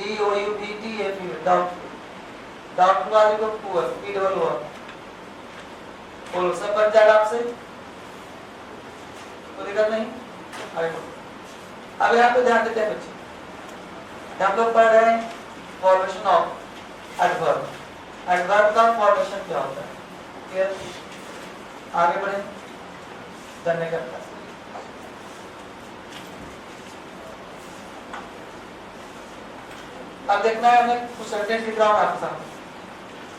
DOUBTFUL, doubtful, doubtful वाले को poor, PWR, बोलो सब बन जाएगा आपसे, कोई दिक्कत नहीं। अब यहाँ पे ध्यान देते हैं बच्चे, हम लोग पढ़ रहे हैं फॉर्मेशन ऑफ एडवर्ब। एडवर्ब का फॉर्मेशन क्या होता है, क्लियर? आगे बढ़े, जानने का प्रयास। अब देखना है हमें कुछ सेंटेंस लिख रहा हूं आपके सामने।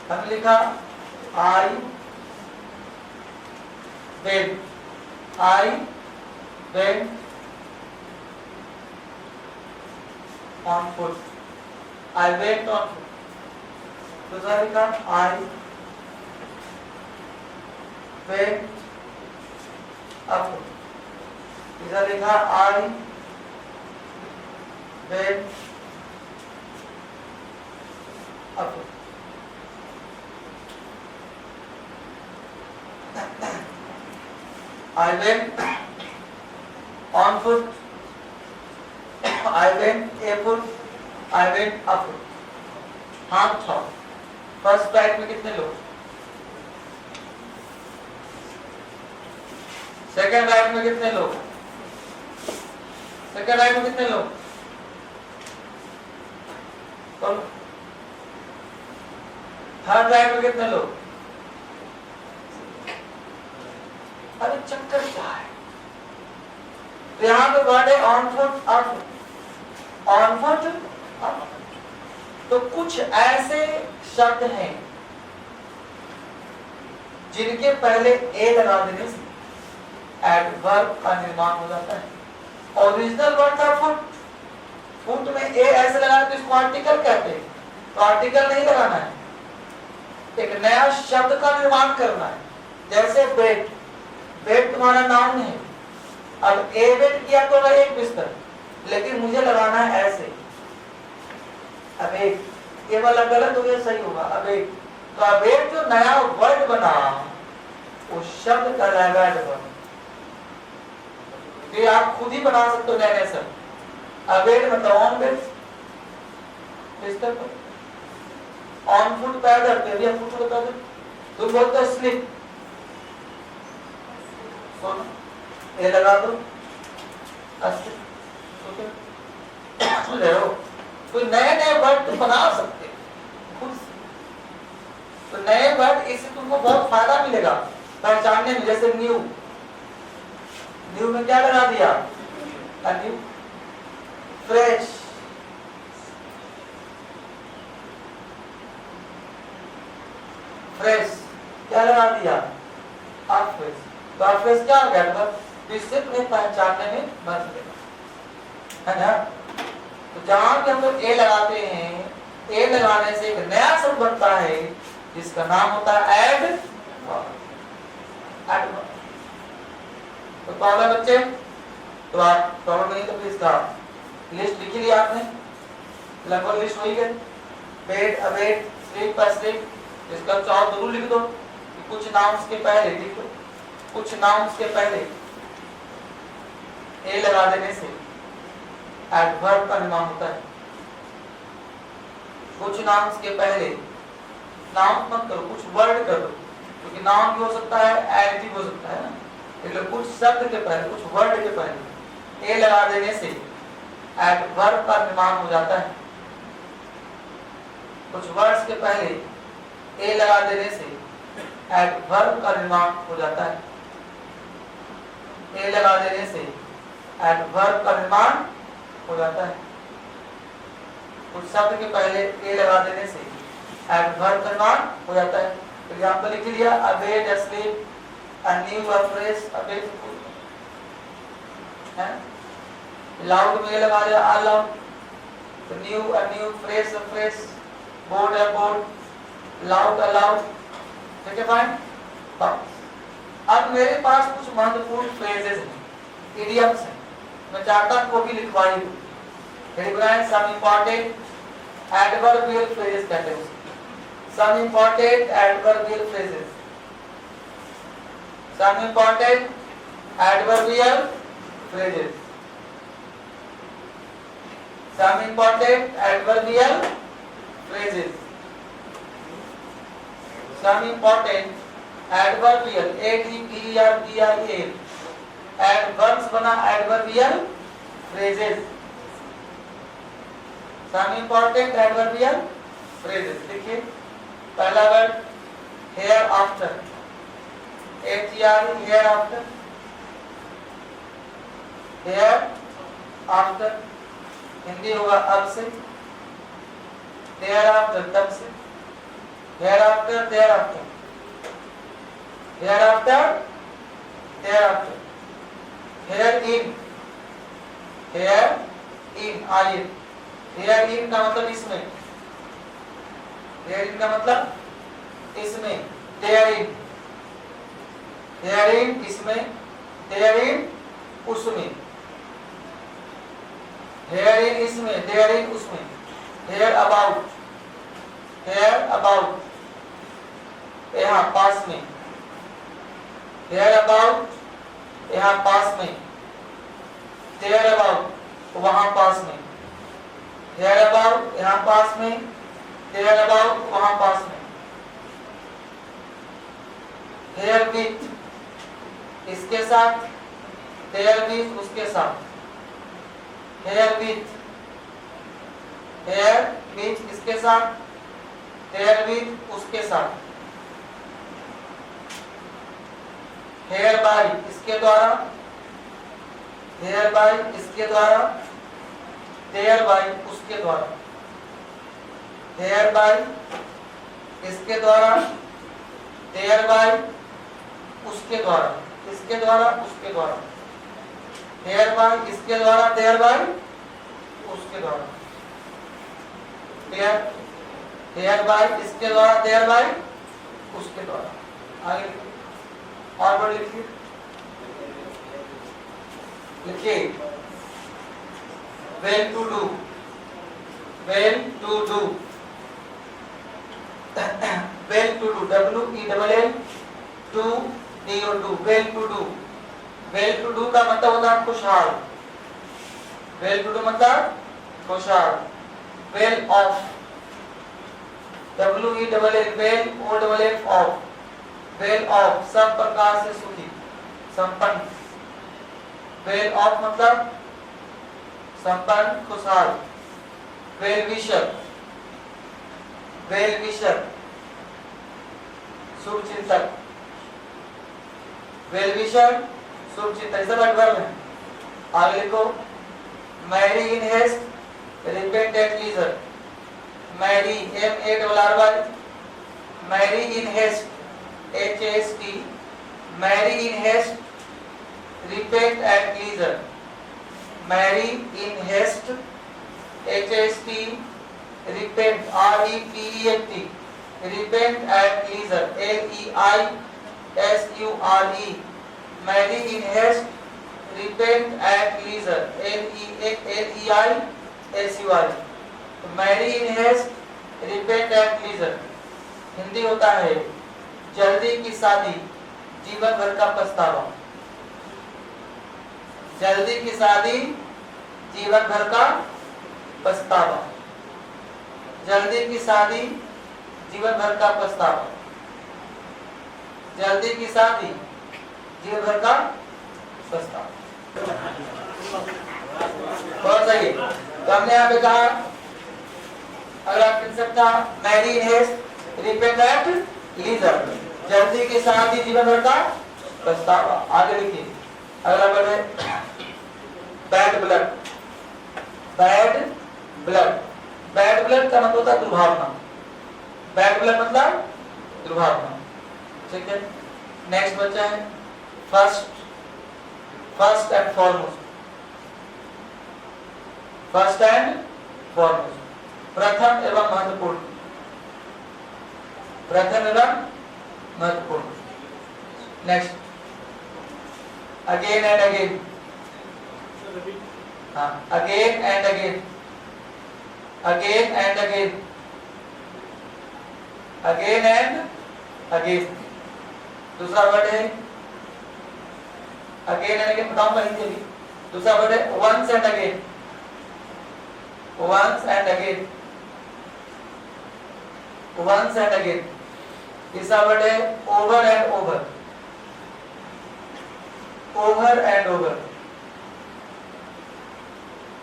हमने लिखा I went, I went on foot, I went on foot. दूसरा लिखा आई वेंट अप, तीसरा लिखा I went up. I went on foot, I went a foot, I went up foot. हाथ था फर्स्ट राइट में कितने लोग, सेकंड राइट में कितने लोग, सेकंड राइट में कितने लोग, थर्ड राइट में कितने लोग। अरे चक्कर क्या है, तो यहाँ पे वर्ड है on foot up, on foot up. तो कुछ ऐसे शब्द हैं जिनके पहले ए लगा देने से एडवर्ब का निर्माण हो जाता है। ओरिजिनल वर्ड था फुट, फुट में ए ऐसे लगाना तो इसको आर्टिकल कहते हैं, तो आर्टिकल नहीं लगाना है, एक नया शब्द का निर्माण करना है। जैसे बेड, बेड तुम्हारा नाम नहीं, अब ए बेड किया तो एक बिस्तर, लेकिन मुझे लगाना है ऐसे, अब एक ये वाला गलत हो गया, सही होगा अब एक। तो अब एक जो नया वर्ड बना उस शब्द का रहेगा एडवर्ब, ये आप खुद ही बना सकते हो नए शब्द। अब बेड मतलब ऑन बेड, बिस्तर पर, ऑन फुट पैर धरते भी, फुट बता दो, तुम बोलते हो स्लिप, ये लगा दो, कोई नए नए वर्ड तुम बना सकते खुद से, तो नए वर्ड इससे तुमको बहुत फायदा मिलेगा पहचानने में। जैसे न्यू, न्यू में क्या लगा दिया, न्यू। फ्रेश, फ्रेश क्या लगा दिया, आप फ्रेश। तो आप फ्रेश क्या हो गया, मतलब इससे तुम्हें पहचानने में मदद मिलेगा, है ना। तो जहां भी हम लोग ए लगाते हैं, ए लगाने से एक नया शब्द बनता है जिसका नाम होता है एडवर्ब। तो प्रॉब्लम बच्चे, तो आप प्रॉब्लम नहीं तो फिर इसका लिस्ट लिख लिया आपने, लगभग लिस्ट हो ही गई। बेड, अबेड, स्लीप, अस्लीप, इसका चाहो जरूर लिख दो कि कुछ नाउन्स के पहले लिख दो, कुछ नाउन्स के पहले ए लगा देने से एडवर्ब का निर्माण होता है। कुछ नाउन्स के पहले, नाउन मत करो, कुछ वर्ड करो, क्योंकि नाउन भी हो सकता है, एडजेक्टिव हो सकता है ना। इसलिए कुछ शब्द के पहले, कुछ वर्ड के पहले ए लगा देने से एडवर्ब का निर्माण हो जाता है। कुछ वर्ड्स के पहले ए लगा देने से एडवर्ब का निर्माण हो जाता है। ए लगा देने से एडवर्ब का निर्माण हो जाता है। कुछ शब्द के पहले ए लगा देने से एडवर्ब का निर्माण हो जाता है। एग्जाम्पल लिख लिया, a bed, a sleep, a new, a fresh, a beautiful, है। लाउड में लगा दिया, a loud, new, a new, fresh, a fresh, board, a board, loud, a loud, ठीक है फाइन। अब मेरे पास कुछ महत्वपूर्ण फ्रेजेस हैं, इडियम्स हैं, मैं चाहता हूं वो भी लिखवाई दूं। some important adverbial phrases कहते हैं, some important adverbial phrases, some important adverbial phrases, Some important adverbial phrases. Some important adverbial adverbial adverbs बना adverbial phrases. Some important adverbial phrases. देखिए पहला word hereafter, hereafter, hereafter Hindi होगा अब से, thereafter तब से, hereafter thereafter, hereafter thereafter, herein, herein आइए, herein का मतलब इसमें, herein का मतलब इसमें, therein, herein इसमें, therein उसमें, herein इसमें, therein उसमें, hereabout, hereabout यहाँ पास में, hereabout यहाँ पास में, thereabout वहाँ पास में, hereabout यहाँ पास में, thereabout वहाँ पास में, herewith इसके साथ, therewith उसके साथ, herewith इसके साथ, therewith उसके साथ, hereby इसके द्वारा, hereby इसके द्वारा, thereby उसके द्वारा, hereby इसके द्वारा, thereby उसके द्वारा, इसके द्वारा उसके द्वारा, hereby इसके द्वारा, thereby उसके द्वारा, hereby इसके द्वारा, thereby उसके द्वारा। आगे और वर्ड लिखिए, लिखिए well to do, well to do, well to do, W-E-L-L to D-O-Do, well to do, well to do का मतलब होता है खुशहाल, well to do मतलब खुशहाल, well off, W-E-L-L well O-F-F off, well off सब प्रकार से सुखी, संपन्न, well off मतलब संपन्न खुशहाल, well wisher, well wisher शुभ चिंतक, well wisher शुभ चिंतक, सब एडवर्ब है। आगे लिखो marry in haste, repent at leisure, marry M-A-R-R-Y, marry in haste H-A-S-T, marry in haste, repent at leisure, marry in haste H-A-S-T, repent R-E-P-E-N-T, repent at leisure L-E-I-S-U-R-E, marry in haste, repent at leisure L-E-I-S-U-R-E, marry in haste, repent at leisure Hindi होता है जल्दी की शादी जीवन भर का पछतावा, जल्दी की शादी जीवन भर का पछतावा, जल्दी की शादी जीवन भर का पछतावा, जल्दी की शादी जीवन भर का पछतावा। बहुत सही। तो हमने यहाँ पे कहा अगला प्रिंसिपल था marry in haste repent at leisure, जल्दी के साथ ही जीवन भर का पछतावा। आगे लिखिए अगला वर्ड है bad blood, bad blood, bad blood का मतलब होता है दुर्भावना, बैड ब्लड मतलब दुर्भावना, ठीक है। नेक्स्ट बच्चा है first, first and foremost, first and foremost प्रथम एवं महत्वपूर्ण, प्रथम एवं महत्वपूर्ण। नेक्स्ट अगेन एंड अगेन, हाँ again and again, again and again, again and again. दूसरा वर्ड है अगेन एंड अगेन, बताऊंगा हिंदी भी। दूसरा वर्ड है once and again, once and again, once and again. तीसरा वर्ड है over and over, over and over.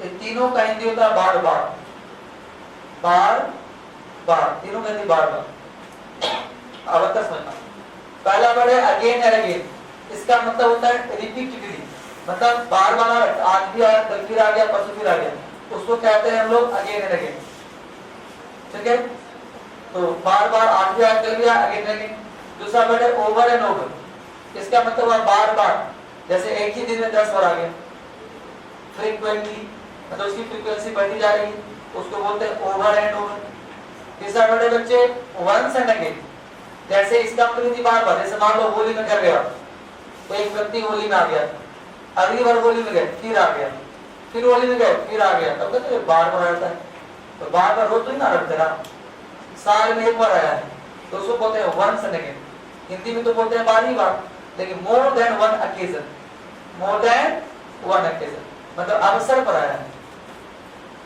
ये तीनों का हिंदी होता है बार बार, बार बार, तीनों का हिंदी बार बार. अब तक समझना. पहला वर्ड है अगेन एंड अगेन, इसका मतलब होता है रिपीटेडली, मतलब बार बार, आज भी आया, कल फिर आ गया, परसों फिर आ गया, उसको कहते हैं हम लोग अगेन एंड अगेन. ठीक है, तो बार बार आज भी आया, कल भी आया, अगेन एंड अगेन. दूसरा वर्ड है ओवर एंड ओवर, इसका मतलब हुआ बार बार, जैसे एक ही दिन में 10 बार आ गया. फ्रीक्वेंटली, मतलब उसकी फ्रीक्वेंसी बढ़ती जा रही है, उसको बोलते हैं ओवर एंड ओवर. तीसरा वर्ड है बच्चे वंस एंड अगेन, जैसे इसका मतलब बार बार, जैसे मान लो होली में घर गया, तो एक व्यक्ति होली में आ गया, अगली बार होली में गए फिर आ गया, फिर होली में गए फिर आ गया, तब कहते बार बार आता है. तो बार बार रोज तो ही ना रखते ना, साल में एक बार आया है तो उसको बोलते हैं वंस एंड अगेन. हिंदी में तो बोलते हैं बार ही बार, लेकिन more than one occasion, more than one occasion मतलब अवसर पर आया है,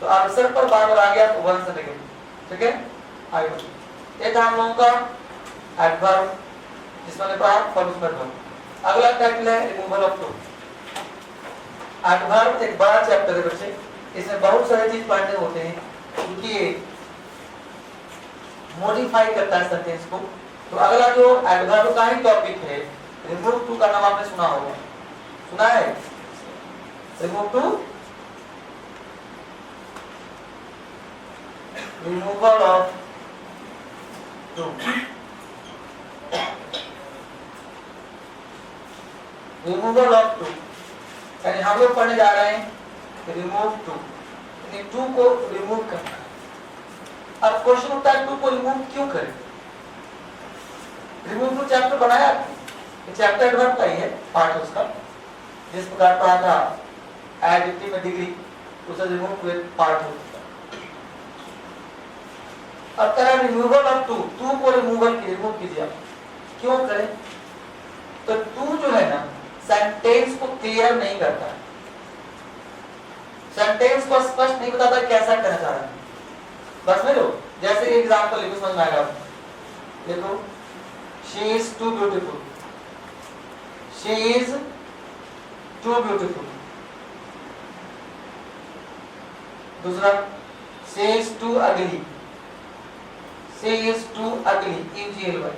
तो अवसर पर बार बार आ गया तो वंस एंड अगेन. ठीक है, आगे बढ़ो. ये था हम लोगों का एडवर्ब, जिसमें पढ़ा फॉर्म्स में एडवर्ब. अगला टाइटल है रिमूवल ऑफ टू. एडवर्ब एक बड़ा चैप्टर है बच्चे, इसमें बहुत सारे चीज पढ़ने होते हैं, क्योंकि मॉडिफाई करता है सेंटेंस को. तो अगला जो एडवर्ब का ही टॉपिक है, रिमूव टू का नाम आपने सुना होगा, सुना है? Remove to, removal of to, removal of to, यानी हम लोग पढ़ने जा रहे हैं रिमूव टू, यानी टू को रिमूव करना. अब क्वेश्चन उठता है टू को रिमूव क्यों करें? रिमूव टू चैप्टर बनाया, चैप्टर एडवर्ब का ही है पार्ट उसका, जिस प्रकार पढ़ा था एडिटिव में डिग्री, उसे रिमूव टू एक पार्ट होता है. अब कह रहा है रिमूवल ऑफ टू, टू को रिमूव कीजिए. क्यों करें? तो टू जो है ना सेंटेंस को क्लियर नहीं करता है, सेंटेंस को स्पष्ट नहीं बताता कैसा कहना चाह रहा है. बस में लो, जैसे एग्जांपल लिखो, समझ में आएगा. देखो, she is too beautiful, she is too beautiful. दूसरा, she is too ugly, she is too ugly, EGLY,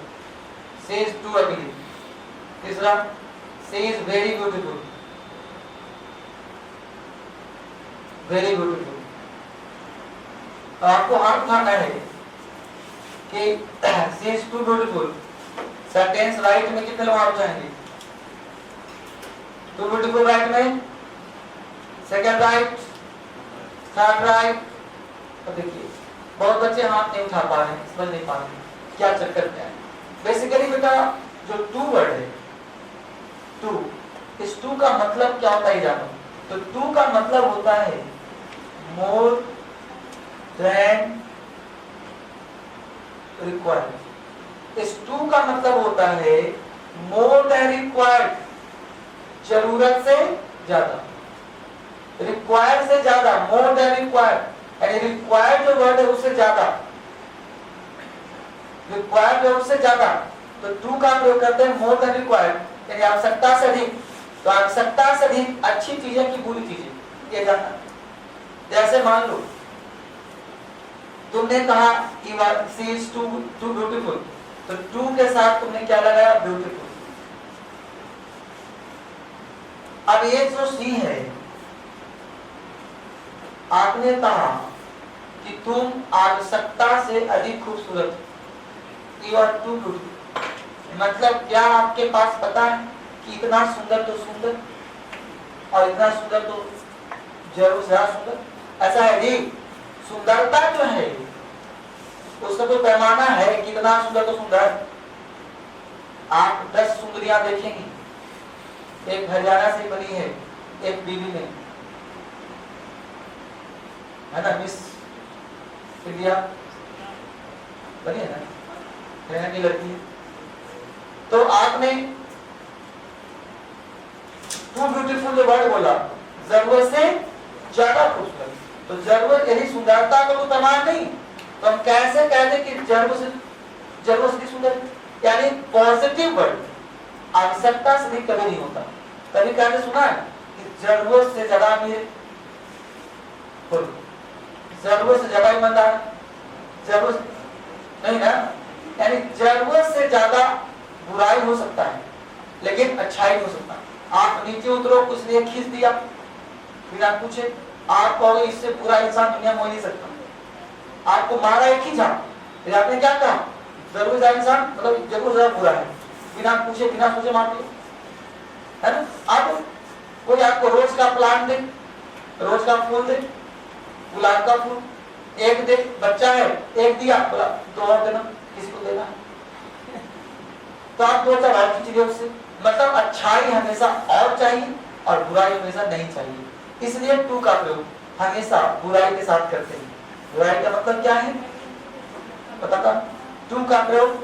she is too ugly. तीसरा, she is very beautiful, very beautiful. आपको हाथ उठाना है कि she is too beautiful, sentence right में कितने लोग आप जाएंगे? टू ब्यूटीफुल राइट में, सेकंड राइट, थर्ड राइट. तो देखिए बहुत बच्चे हाथ नहीं उठा पा रहे, समझ नहीं पा रहे क्या चक्कर में है. बेसिकली बेटा जो टू वर्ड है, टू, इस टू का मतलब क्या होता है जानो. तो टू का मतलब होता है मोर देन रिक्वायर्ड. इस टू का मतलब होता है मोर देन रिक्वायर्ड, जरूरत से ज्यादा, रिक्वायर्ड से ज्यादा, मोर देन रिक्वायर्ड, यानी रिक्वायर्ड जो वर्ड है उससे ज्यादा, रिक्वायर्ड जो उससे ज्यादा. तो टू का प्रयोग करते हैं मोर देन रिक्वायर्ड, यानी आवश्यकता से अधिक. तो आवश्यकता से अधिक अच्छी चीजें की बुरी चीजें, ये जानना. जैसे मान लो तुमने कहा शी इज टू ब्यूटीफुल, तो टू के साथ तुमने क्या लगाया? ब्यूटीफुल. अब ये जो सी है, आपने कहा कि तुम आवश्यकता से अधिक खूबसूरत, यू आर टू ब्यूटीफुल. मतलब क्या आपके पास पता है कि इतना सुंदर तो सुंदर और इतना सुंदर तो जरूर से ज्यादा सुंदर, ऐसा है जी? सुंदरता जो है उसका कोई पैमाना है, कितना सुंदर तो सुंदर. आप 10 सुंदरियां देखेंगी, एक हरियाणा से बनी है, एक दिल्ली में है ना, मिस इंडिया बनी है ना, हरियाणा की लड़की है. तो आपने टू ब्यूटीफुल वर्ड बोला, जरूरत से ज्यादा खूबसूरत. तो जरूरत यदि सुंदरता का कोई प्रमाण नहीं, तो हम कैसे कहते कि जरूरत से सुंदर, यानी पॉजिटिव वर्ड, आवश्यकता से कभी नहीं होता। कभी कहते सुना है कि जरूरत से ज्यादा अमीर, जरूरत से ज्यादा ईमानदार, जरूरत नहीं ना, यानी जरूरत से ज्यादा बुराई हो सकता है लेकिन अच्छाई हो सकता है। आप नीचे उतरो, कुछ ने खींच दिया बिना पूछे, आप कहोगे इससे बुरा इंसान दुनिया में हो नहीं सकता। आपको मारा एक ही झाप, फिर आपने क्या कहा, जरूर ज्यादा इंसान मतलब जरूर ज्यादा बुरा है, बिना पूछे बिना सोचे मार दिया, है ना। आप कोई आपको रोज का प्लांट दे, रोज का फूल दे, गुलाब का फूल एक दे, बच्चा है एक दिया, बोला दो और देना, किसको देना, तो आप दो चार और खींचिए उससे। मतलब अच्छाई हमेशा और चाहिए और बुराई हमेशा नहीं चाहिए, इसलिए टू का प्रयोग हमेशा बुराई के साथ करते हैं। बुराई का मतलब क्या है पता था, टू का प्रयोग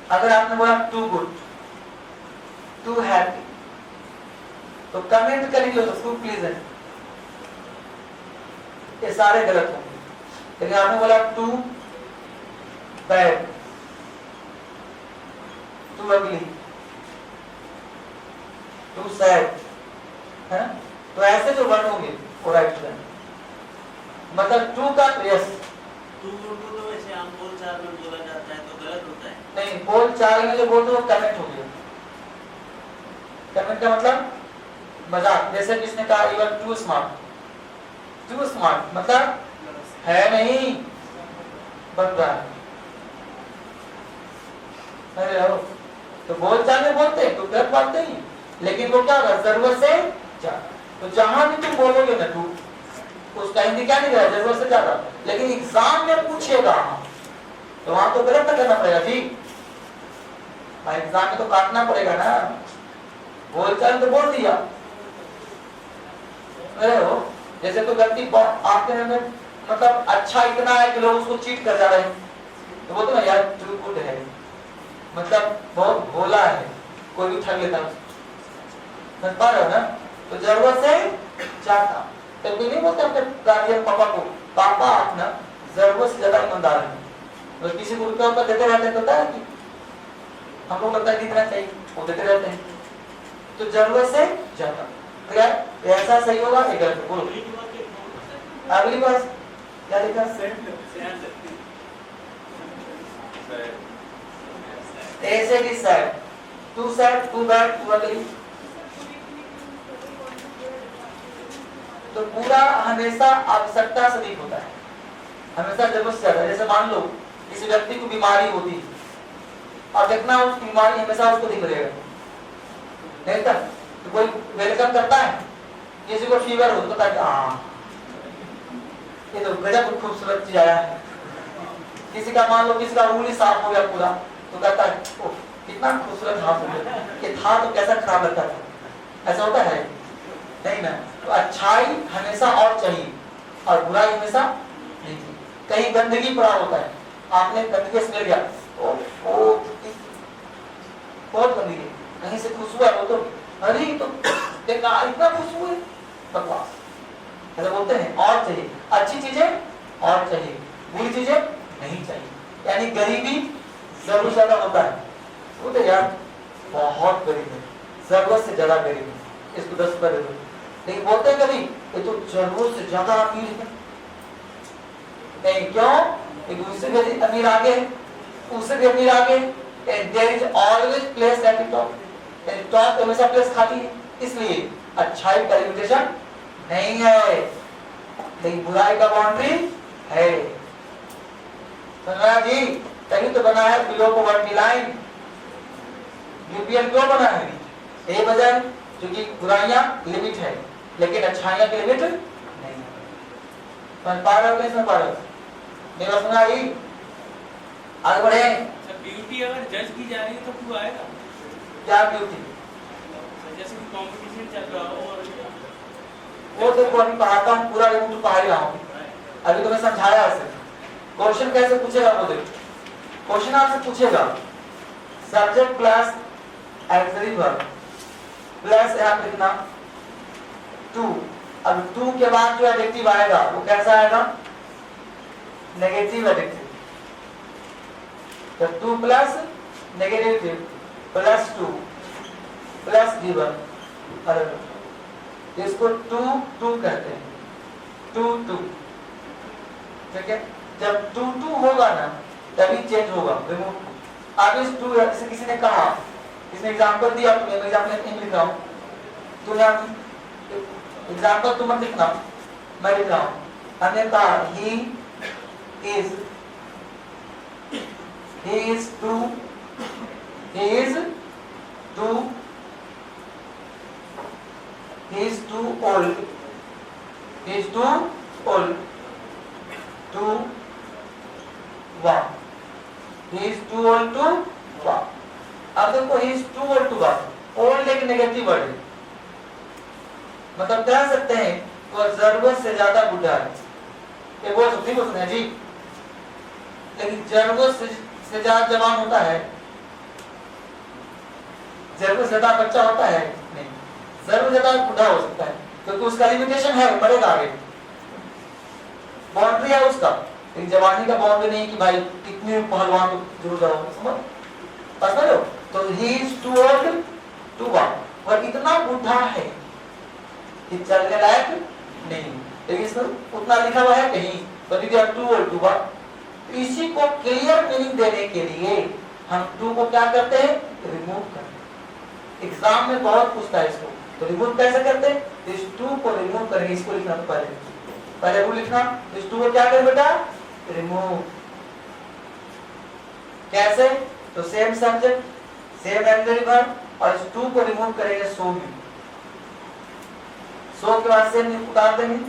अगर आपने बोला टू गुड, टू हैप्पी, तो कमेंट करिए टू प्लीज है, ये सारे गलत होंगे। लेकिन आपने बोला टू बैड, टू अगली, टू सैड, है, तो ऐसे जो वर्ड होंगे वो राइट है। मतलब टू का यस, टू तो वैसे आम बोलचाल में बोला जाता है तो गलत होता है। नहीं, बोलचाल में जो बोलते हो कमेंट हो गया। कमेंट का मतलब मजाक, जैसे किसने कहा you are too smart, too smart मतलब है नहीं, बन रहा है। अरे हो, तो बोलचाल में बोलते हैं तो गलत बात नहीं, लेकिन वो क्या होगा जरूरत से ज्यादा। तो जहां भी तुम बोलोगे ना टू, उसका हिंदी क्या नहीं रहा, जरूरत से ज्यादा। लेकिन एग्जाम में पूछेगा तो वहां तो गलत ना करना पड़ेगा जी, एग्जाम में तो काटना पड़ेगा ना। बोलचाल तो बोल दिया, अरे हो, जैसे तो गलती आपके में मतलब अच्छा इतना है कि लोग उसको चीट कर जा रहे हैं, तो बोलते ना यार टू गुड है, मतलब बहुत भोला है, कोई भी ठग लेता है, समझ पा रहे हो ना। तो जरूरत से ज्यादा, तो कोई नहीं बोलते अपने गार्जियन पापा को, पापा आप ना जरूरत से ज्यादा ईमानदार है, तो किसी को रुपया ऊपर देते रहते हैं, पता है कि हम लोग लगता है कितना चाहिए वो देते रहते हैं, तो जरूरत से ज्यादा। तो यार ऐसा सही होगा कि गलत, बोलो अगली बात क्या लिखा, ऐसे भी sad, too sad, too bad, too ugly. तो पूरा हमेशा आवश्यकता से अधिक होता है, हमेशा जरूरत से ज्यादा। जैसे मान लो किसी व्यक्ति को बीमारी होती है और देखना उसकी बीमारी हमेशा उसको दिख रहेगा, नहीं था तो कोई वेलकम करता है, किसी को फीवर हो तो कहता है हाँ ये तो गजब खूबसूरत चीज आया है। किसी का मान लो किसी का उंगली साफ हो गया पूरा, तो कहता है ओह कितना खूबसूरत हाथ हो गया, ये था तो कैसा खराब लगता था, ऐसा होता है नहीं ना। तो अच्छाई हमेशा और चाहिए और बुराई हमेशा नहीं चाहिए। कहीं गंदगी पड़ा होता है, आपने गंदगी स्मेल लिया, बहुत गंदगी है, कहीं से खुशबू है, वो तो अरे तो देखना इतना खुशबू है, बकवास, ऐसा बोलते हैं। और चाहिए अच्छी चीजें और चाहिए, बुरी चीजें नहीं चाहिए। यानी गरीबी जरूरत ज्यादा होता है, वो तो यार बहुत गरीब है, जरूरत से ज्यादा गरीब है, इसको 10 रुपए दे दो, लेकिन बोलते हैं कभी ये तो जरूरत से ज्यादा अमीर है, नहीं क्यों, क्योंकि उससे भी अमीर आगे है, उससे भी अमीर आगे, there is always place at the top, top हमेशा प्लेस खाली है, इसलिए अच्छाई का लिमिटेशन नहीं है, लेकिन बुराई का बाउंड्री है। समझा जी, तभी तो बना है बिलो पॉवर्टी लाइन, यूपीएल क्यों बना है, ये वजह है क्योंकि बुराइयां लिमिट है लेकिन अच्छाइयां की लिमिट नहीं है। समझ पा रहे हो, नहीं समझ पा रहे हो, मेरी बात सुना ही, आगे बढ़े। ब्यूटी अगर जज की जा रही है तो क्यों आएगा, क्या ब्यूटी, जैसे कि कंपटीशन चल रहा हो, और वो देखो अभी पढ़ाता हूँ पूरा तो पढ़ा ही रहा हूँ, अभी तो मैं समझाया उसे। क्वेश्चन कैसे पूछेगा वो देखो, क्वेश्चन आपसे पूछेगा subject plus auxiliary verb plus यहाँ पे लिखना टू अब टू के बाद जो एडिक्टिव आएगा वो कैसा आएगा? Negative addictive. तो 2 plus negative plus 2 plus given, इसको 2 2 कहते हैं, 2 2। ठीक है, जब 2 2 होगा ना तभी चेंज होगा, रिमूव। अब इस 2 से किसी ने कहा, इसने एग्जांपल दिया, मैं एग्जांपल नहीं लिख रहा हूं, तो यहाँ एग्जांपल तुम मत लिखना, मैं लिख रहा हूं। हमने कहा he is 2 he is too old to walk, he is too old to walk। अब देखो he is too old to walk, old एक नेगेटिव वर्ड है, मतलब कह सकते हैं वो जरूरत से ज्यादा बुढ़ा है, ये बोल सकते हैं जी। लेकिन जरूरत से ज्यादा जवान होता है, जरूरत से ज्यादा बच्चा होता है नहीं, जरूरत से ज्यादा बुढ़ा हो सकता है, क्योंकि उसका लिमिटेशन है, बढ़ेगा आगे, बाउंड्री है उसका। एक जवानी का बाउंड्री नहीं कि भाई कितने पहलवान जुड़ जाओ, समझ लो। तो he is too old to walk, और इतना बुढ़ा है कि चलने लायक नहीं, लेकिन इसमें उतना लिखा हुआ है कहीं, but it is too old to walk. इसी को क्लियर मीनिंग देने के लिए हम टू को क्या करते हैं? रिमूव करते हैं। एग्जाम में बहुत पूछता है इसको, तो रिमूव कैसे करते हैं? इस टू को रिमूव करेंगे, इसको लिखना तो पहले रूल लिखना, इस टू को क्या करें बेटा? रिमूव। कैसे? तो same subject same angle verb, और इस टू को रिमूव करेंगे सो भी, सो के बाद सेम उतार देंगे,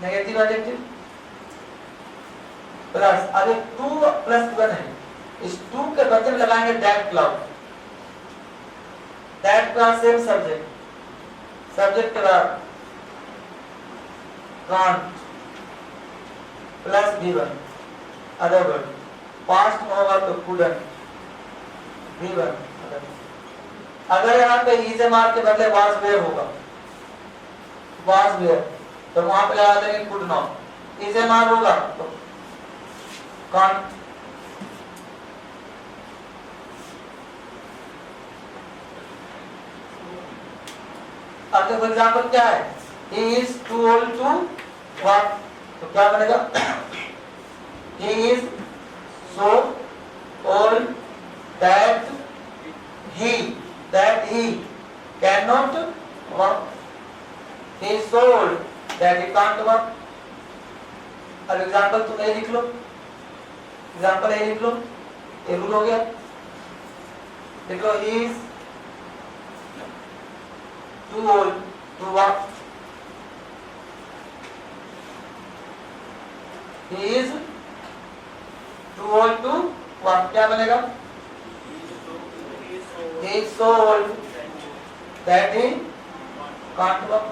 नेगेटिव एडजेक्टिव प्लस, अरे 2 प्लस 1 है, इस 2 के बदले में लगाएंगे that cloud, that class same subject, subject के बाद can't plus given, other word, past में होगा तो कुडंट, गिवन। अगर यहाँ पे इज मार के बदले वाज वेयर होगा, वाज वेयर, तो वहां पे लगा देंगे कुड नॉट। इज मार होगा तो कांट, अब देखो एग्जांपल क्या है? he is too old to walk, तो क्या बनेगा? he is so old that he cannot walk, he is so old that he can't walk। अब एग्जांपल तुम ये लिख लो, एग्जांपल ये लिख लो, ये रूल हो गया। लिख लो he is too old to walk, he is too old to walk, क्या बनेगा? he is so old that he can't walk,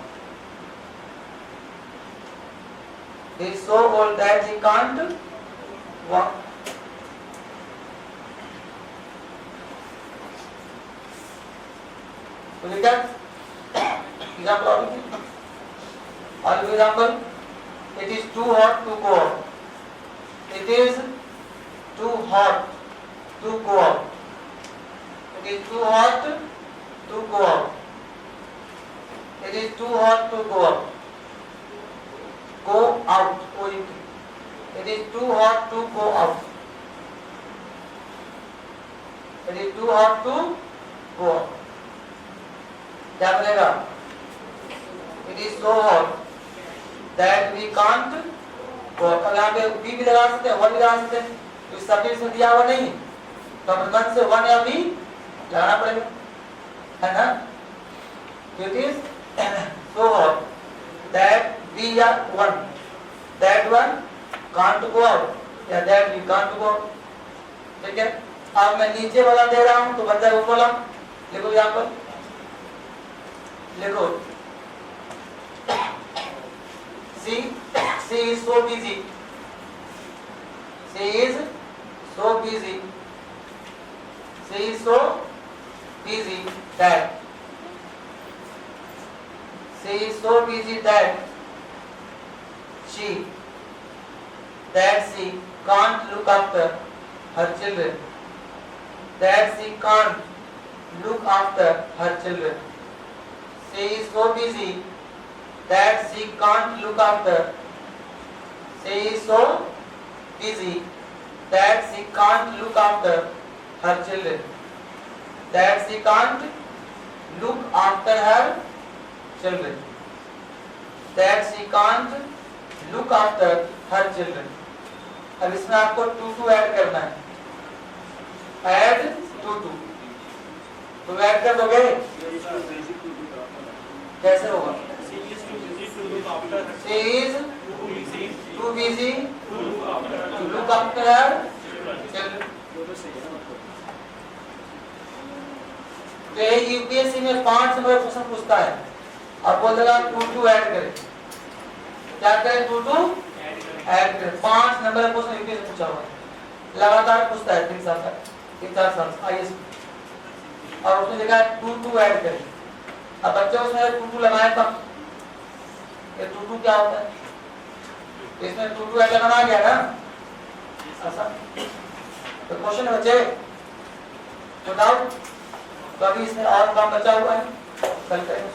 he is so old that he can't walk। तो लिखा example, or example, it is too hot to go out, it is too hot to go out, it is too hot to go out, it is too hot to go out, go out, it is too hot to go out, it is too hot to go out, क्या बनेगा? It is so hot that we can't go। अब यहाँ पे B भी लगा सकते हैं, one भी लगा सकते हैं, तो इस सब्जेक्ट में दिया हुआ नहीं, तो अपने मन से वन या बी लगाना पड़ेगा, है ना? It is so hot that we या one, that one can't go out, या that we can't go out। ठीक है, अब मैं नीचे वाला दे रहा हूँ तो बन जाएगा ऊपर वाला। लिखो यहाँ पर, लिखो she is so busy, she is so busy, she is so busy that she is so busy that she can't look after her children. That she can't look after her children. She is so busy that she can't look after. She is so busy that she can't look after her children. That she can't look after her children. That she can't look after her children. अब इसमें आपको to add करना है. Add to. तो add कर दोगे? कैसे होगा? She is too busy to look after her children. तो ये यूपीएससी में 5 नंबर क्वेश्चन पूछता है. अब बोलेगा टू ऐड करें. क्या करें? टू ऐड करें. 5 नंबर क्वेश्चन यूपीएससी पूछा हुआ है. लगातार पूछता है 3 साल तक, 3-4 साल आईएएस. और उसने लिखा है टू ऐड करें. अब बच्चे उसमें टू लगाए तब ये टू क्या होता है? इसमें टू ऐड लगाना आ गया ना. ऐसा तो क्वेश्चन बचे तो डाउट. तो अभी इसमें और काम बचा हुआ है, कल करेंगे.